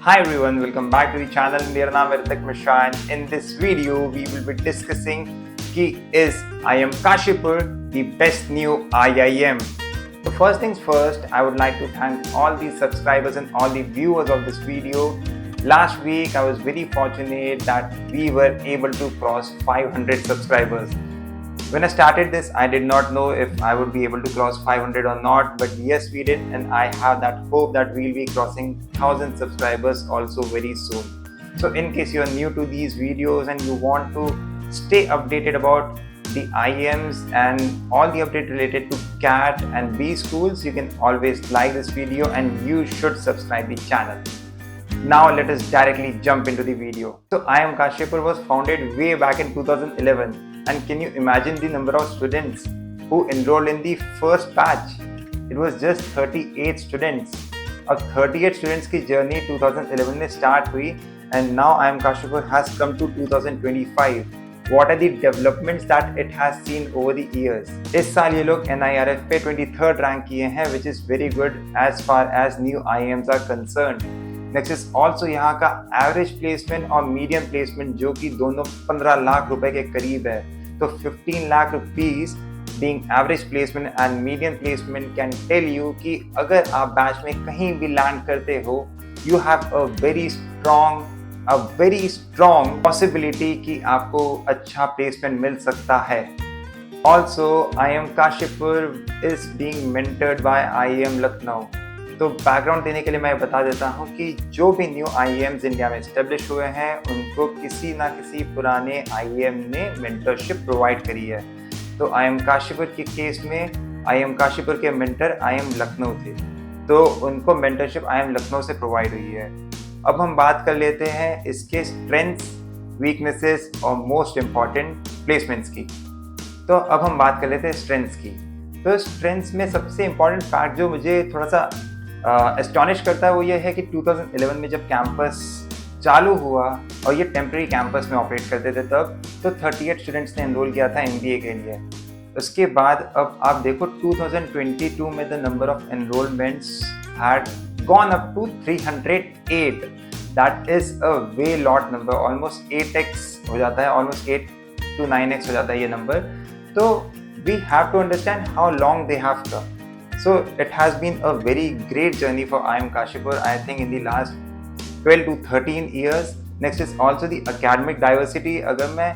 Hi everyone, welcome back to the channel. मेरा नाम है Hrithik Mishra and in this video we will be discussing कि is IIM Kashipur the best new IIM. So first things first, I would like to thank all the subscribers and all the viewers of this video. Last week I was very fortunate that we were able to cross 500 subscribers. When I started this, I did not know if I would be able to cross 500 or not, but yes, we did, and I have that hope that we'll be crossing 1000 subscribers also very soon. So in case you're new to these videos and you want to stay updated about the IIMs and all the update related to CAT and B schools, you can always like this video and you should subscribe the channel. Now let us directly jump into the video. So IIM Kashipur was founded way back in 2011. And can you imagine the number of students who enrolled in the first batch? It was just 38 students. अब 38 students की journey 2011 में start हुई and now IIM Kashipur has come to 2025. What are the developments that it has seen over the years? इस साल ये लोग NIRF पे 23rd rank किए हैं, which is very good as far as new IIMs are concerned. Next is also यहाँ का average placement और मीडियम प्लेसमेंट जो कि दोनों 15 लाख रुपए के करीब है. तो 15 lakh rupees being average placement and medium placement can tell you कि अगर आप बैच में कहीं भी लैंड करते हो, you have a very strong possibility कि आपको अच्छा प्लेसमेंट मिल सकता है. Also IIM Kashipur is being mentored by IIM Lucknow. तो बैकग्राउंड देने के लिए मैं बता देता हूँ कि जो भी न्यू IIMs इंडिया में एस्टेब्लिश हुए हैं उनको किसी ना किसी पुराने IIM ने मेंटरशिप प्रोवाइड करी है. तो IIM Kashipur के केस में IIM Kashipur के मेंटर IIM लखनऊ थे, तो उनको मेंटरशिप IIM लखनऊ से प्रोवाइड हुई है. अब हम बात कर लेते हैं इसके स्ट्रेंथ्स, वीकनेसेस और मोस्ट इम्पॉर्टेंट प्लेसमेंट्स की. तो अब हम बात कर लेते हैं स्ट्रेंथ्स की. तो स्ट्रेंथ्स में सबसे इम्पॉर्टेंट फैक्ट जो मुझे थोड़ा सा एस्टॉनिश करता है वो ये है कि 2011 में जब कैंपस चालू हुआ और ये टेम्प्रेरी कैंपस में ऑपरेट करते थे तब तो 38 स्टूडेंट्स ने एनरोल किया था MBA के लिए. उसके बाद अब आप देखो 2022 में the number of enrollments had gone up to 308. That is a way lot number, almost 8x हो जाता है, ऑलमोस्ट 8 to 9x हो जाता है ये नंबर. तो we have to understand how long they have come. So it has been a very great journey for IIM Kashipur, I think in the last 12 to 13 years. Next is also the academic diversity. अगर मैं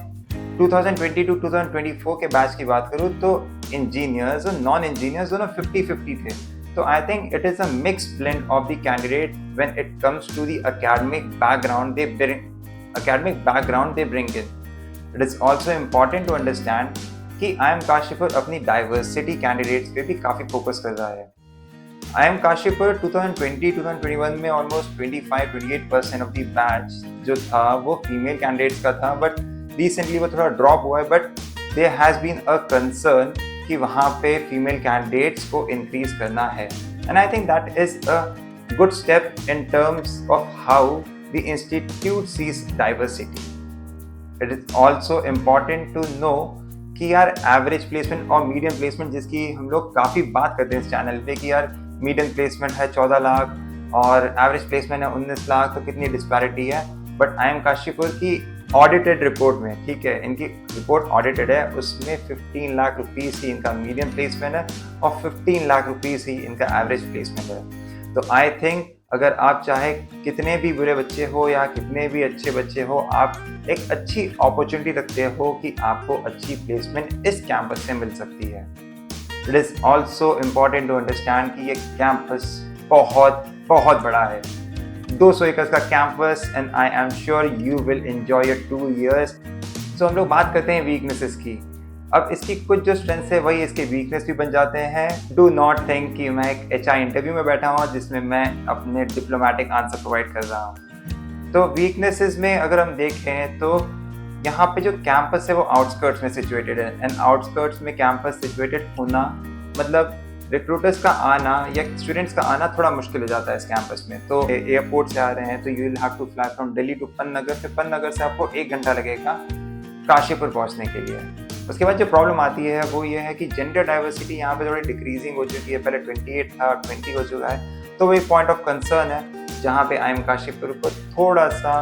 2020 to 2024 के batch की बात करूँ तो engineers और non engineers दोनों 50-50 थे. तो I think it is a mixed blend of the candidate when it comes to the academic background they bring in. It is also important to understand कि IIM Kashipur अपनी diversity candidates पे भी काफ़ी focus कर रहा है. IIM Kashipur 2020-2021 में almost 25-28% of the batch जो था वो फीमेल कैंडिडेट्स का था, बट रिसेंटली वो थोड़ा ड्रॉप हुआ है. But there has been a concern कि वहाँ पे फीमेल कैंडिडेट्स को इंक्रीज करना है, and I think that is a good step in terms of how the institute sees diversity. It is also important to know कि यार average placement और medium placement जिसकी हम लोग काफ़ी बात करते हैं इस चैनल पे कि यार मीडियम प्लेसमेंट है 14 लाख और एवरेज प्लेसमेंट है 19 लाख, तो कितनी डिस्पैरिटी है. बट IIM Kashipur की ऑडिटेड रिपोर्ट में, ठीक है, इनकी रिपोर्ट ऑडिटेड है, उसमें 15 लाख रुपीज़ ही इनका मीडियम प्लेसमेंट है और 15 लाख रुपीज़ ही इनका एवरेज प्लेसमेंट है. तो आई थिंक अगर आप चाहे कितने भी बुरे बच्चे हो या कितने भी अच्छे बच्चे हो, आप एक अच्छी अपॉर्चुनिटी रखते हो कि आपको अच्छी प्लेसमेंट इस कैंपस से मिल सकती है. It is also important to understand कि ये कैंपस बहुत बहुत बड़ा है, 200 एकड़ का campus, and I am sure you will enjoy your 2 years. सो हम लोग बात करते हैं वीकनेसेस की. अब इसकी कुछ जो स्ट्रेंथ्स है वही इसके वीकनेस भी बन जाते हैं. डू नॉट थिंक कि मैं एक HR इंटरव्यू में बैठा हूँ जिसमें मैं अपने डिप्लोमेटिक आंसर प्रोवाइड कर रहा हूँ. तो वीकनेसेस में अगर हम देखें तो यहाँ पे जो कैंपस है वो आउटस्कर्ट्स में सिचुएटेड है, एंड आउटस्कर्ट्स में कैंपस सिचुएटेड होना मतलब रिक्रूटर्स का आना या स्टूडेंट्स का आना थोड़ा मुश्किल हो जाता है इस कैंपस में. तो एयरपोर्ट से आ रहे हैं तो you will have to fly from Delhi to Pantnagar, फिर पन्नगर से आपको 1 घंटा लगेगा काशीपुर पहुँचने के लिए. उसके बाद जो प्रॉब्लम आती है वो ये है कि जेंडर डाइवर्सिटी यहाँ पे थोड़ी डिक्रीजिंग हो चुकी है. पहले 28 था, 20 हो चुका है, तो वो एक पॉइंट ऑफ कंसर्न है. जहाँ पे आई एम काशीपुर को थोड़ा सा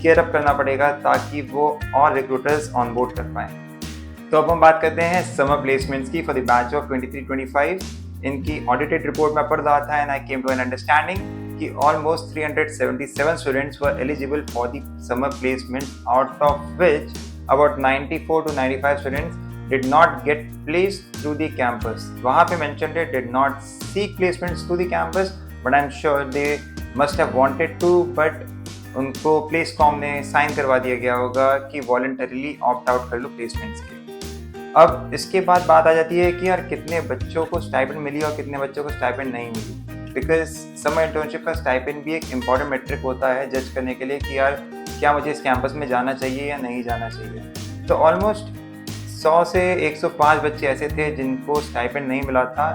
केयर अप करना पड़ेगा ताकि वो और रिक्रूटर्स ऑन बोर्ड कर पाएँ। तो अब हम बात करते हैं समर प्लेसमेंट्स की फॉर द बैच ऑफ 23-25। इनकी ऑडिटेड रिपोर्ट में पढ़ रहा था and I came to an understanding कि almost 377 students were eligible for the summer placement, out of which about 94 to 95 students did not get placed through the campus. वहाँ पे mentioned it did not seek placements through the campus, but I'm sure they must have wanted to, but उनको प्लेसकॉम ने sign करवा दिया गया होगा कि voluntarily opt out कर लो प्लेसमेंट्स के। अब इसके बाद बात आ जाती है कि यार कितने बच्चों को स्टाइपेंड मिली और कितने बच्चों को स्टाइपेंड नहीं मिली, बिकॉज समर इंटर्नशिप का स्टाइपेंड भी एक इम्पॉर्टेंट मेट्रिक होता है जज करने के लिए कि यार क्या मुझे इस कैंपस में जाना चाहिए या नहीं जाना चाहिए। तो ऑलमोस्ट 100 से 105 बच्चे ऐसे थे जिनको स्टाइपेंड नहीं मिला था।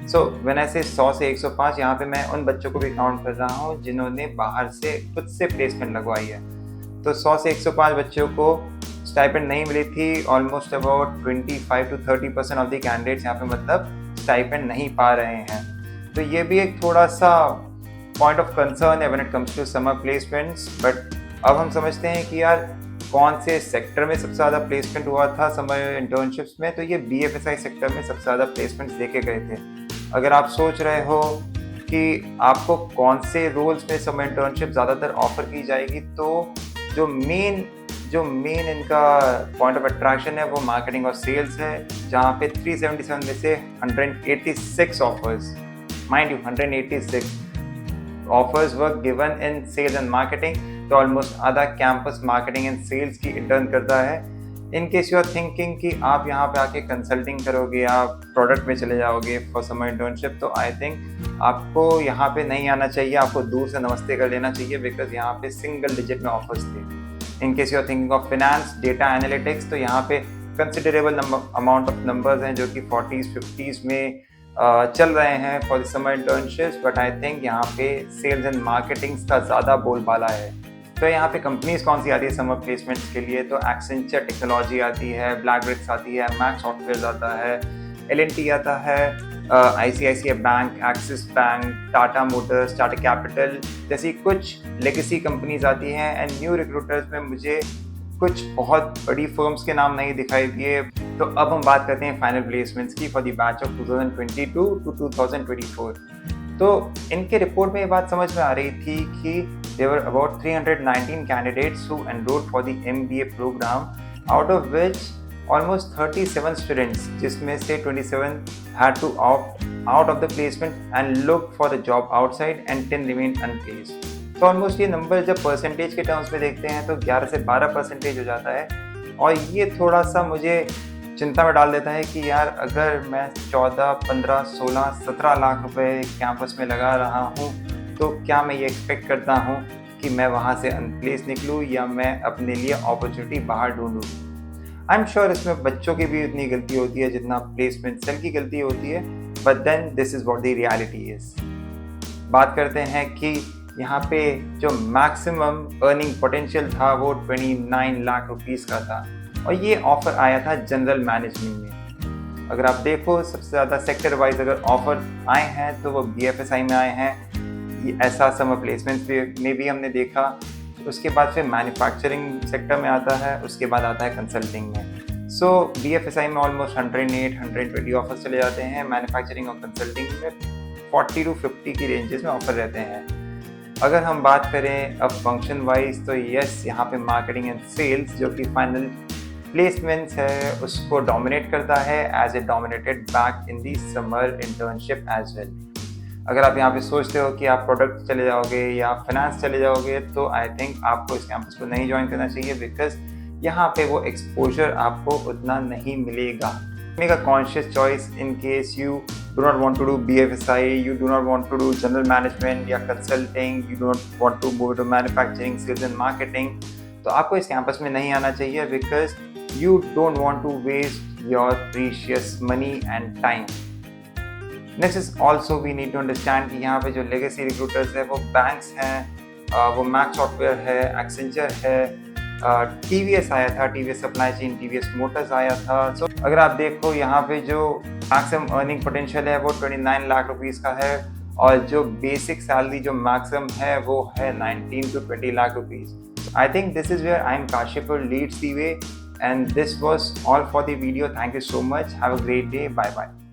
सो व्हेन आई से 100 से 105, यहाँ पे मैं उन बच्चों को भी काउंट कर रहा हूँ जिन्होंने बाहर से खुद से प्लेसमेंट लगवाई है। तो 100 से 105 बच्चों को स्टाइपेंड नहीं मिली थी। Almost about 25 to 30% of the candidates यहाँ पे मतलब स्टाइपेंड नहीं पा रहे हैं। तो ये भी एक थोड़ा सा पॉइंट ऑफ कंसर्न है when it comes to summer placements. But अब हम समझते हैं कि यार कौन से सेक्टर में सबसे ज़्यादा प्लेसमेंट हुआ था समर इंटर्नशिप्स में। तो ये BFSI सेक्टर में सबसे ज़्यादा प्लेसमेंट्स देखे गए थे। अगर आप सोच रहे हो कि आपको कौन से रोल्स में समर इंटर्नशिप ज़्यादातर ऑफर की जाएगी, तो जो मेन इनका पॉइंट ऑफ अट्रैक्शन है वो मार्केटिंग और सेल्स है, जहाँ पे 377 में से 186 offers, mind you 186 offers were given in sales and marketing. तो ऑलमोस्ट आधा कैंपस मार्केटिंग एंड सेल्स की इंटर्न करता है। In case you are thinking कि आप यहाँ पे आके कंसल्टिंग करोगे या प्रोडक्ट में चले जाओगे फॉर समर इंटर्नशिप, तो आई थिंक आपको यहाँ पे नहीं आना चाहिए, आपको दूर से नमस्ते कर लेना चाहिए, बिकॉज यहाँ पे सिंगल डिजिट में ऑफर्स थे। In case you are thinking of finance, data analytics, तो यहाँ पे कंसिडरेबल अमाउंट ऑफ नंबर्स हैं जो कि 40s 50s में चल रहे हैं for the summer internships. But I think यहाँ पे सेल्स एंड मार्केटिंग का ज़्यादा बोलबाला है। तो यहाँ पे कंपनीज कौन सी आती है समर प्लेसमेंट्स के लिए? तो एक्सेंचर टेक्नोलॉजी आती है, ब्लैकब्रिक्स आती है, मैक्स सॉफ्टवेयर आता है, L&T आता है, ICICI bank, axis bank, Tata Motors, Tata capital जैसी कुछ लेगेसी कंपनीज आती हैं। एंड न्यू रिक्रूटर्स में मुझे कुछ बहुत बड़ी फर्म्स के नाम नहीं दिखाई दिए। तो अब हम बात करते हैं फाइनल प्लेसमेंट्स की for the batch of 2022 to 2024। तो इनके रिपोर्ट में ये बात समझ में आ रही थी कि there were about 319 candidates who enrolled for the MBA program, out of which almost 37 students, जिसमें से 27 had to opt out of the placement and look for the job outside and 10 remained unplaced. तो almost ये number जब percentage के terms में देखते हैं तो 11 से 12% हो जाता है। और ये थोड़ा सा मुझे चिंता में डाल देता है कि यार अगर मैं 14, 15, 16, 17 लाख रुपए कैंपस में लगा रहा हूँ, तो क्या मैं ये एक्सपेक्ट करता हूँ कि मैं वहाँ से अनप्लेस निकलूँ या मैं अपने लिए अपॉर्चुनिटी बाहर ढूंढूँ। आई एम श्योर इसमें बच्चों की भी उतनी गलती होती है जितना प्लेसमेंट सेल की गलती होती है, but then this is what the reality is. बात करते हैं कि यहाँ पे जो मैक्सिमम अर्निंग पोटेंशियल था वो 29 लाख रुपीस का था, और ये ऑफर आया था जनरल मैनेजमेंट में। अगर आप देखो सबसे ज़्यादा सेक्टर वाइज अगर ऑफर आए हैं तो वो BFSI में आए हैं। ये ऐसा समर प्लेसमेंट्स में भी हमने देखा। उसके बाद फिर मैन्युफैक्चरिंग सेक्टर में आता है, उसके बाद आता है कंसल्टिंग में। सो BFSI में ऑलमोस्ट 108, 120 ऑफर्स चले जाते हैं। मैन्युफैक्चरिंग और कंसल्टिंग में 40 to 50 की रेंजेस में ऑफर रहते हैं। अगर हम बात करें अब फंक्शन वाइज, तो यस यहाँ पे मार्केटिंग एंड सेल्स जो कि फाइनल प्लेसमेंट्स है उसको डोमिनेट करता है, as a dominated back in the summer internship as well. अगर आप यहाँ पे सोचते हो कि आप प्रोडक्ट चले जाओगे या फाइनेंस चले जाओगे, तो आई थिंक आपको इस कैंपस को नहीं ज्वाइन करना चाहिए, बिकॉज यहाँ पे वो एक्सपोजर आपको उतना नहीं मिलेगा। Make a conscious choice in case you do not want to do BFSI, you do not want to do general management या consulting, you do not want to go to manufacturing, sales and marketing, तो आपको इस campus में नहीं आना चाहिए, because you don't want to waste your precious money and time. Next is also we need to understand कि यहाँ पे जो legacy recruiters है वो banks हैं, वो मैक्स सॉफ्टवेयर है, एक्सेंचर है, TVS आया था, TVS supply chain, TVS Motors आया था। सो अगर आप देखो यहाँ पे जो मैक्सिमम अर्निंग पोटेंशियल है वो 29 लाख रुपीस का है, और जो बेसिक सैलरी जो मैक्सिमम है वो है 19 to 20 lakh rupees. I think this is where I am Kashipur leads the way, and this was all for the video. Thank you so much. Have a great day. Bye bye.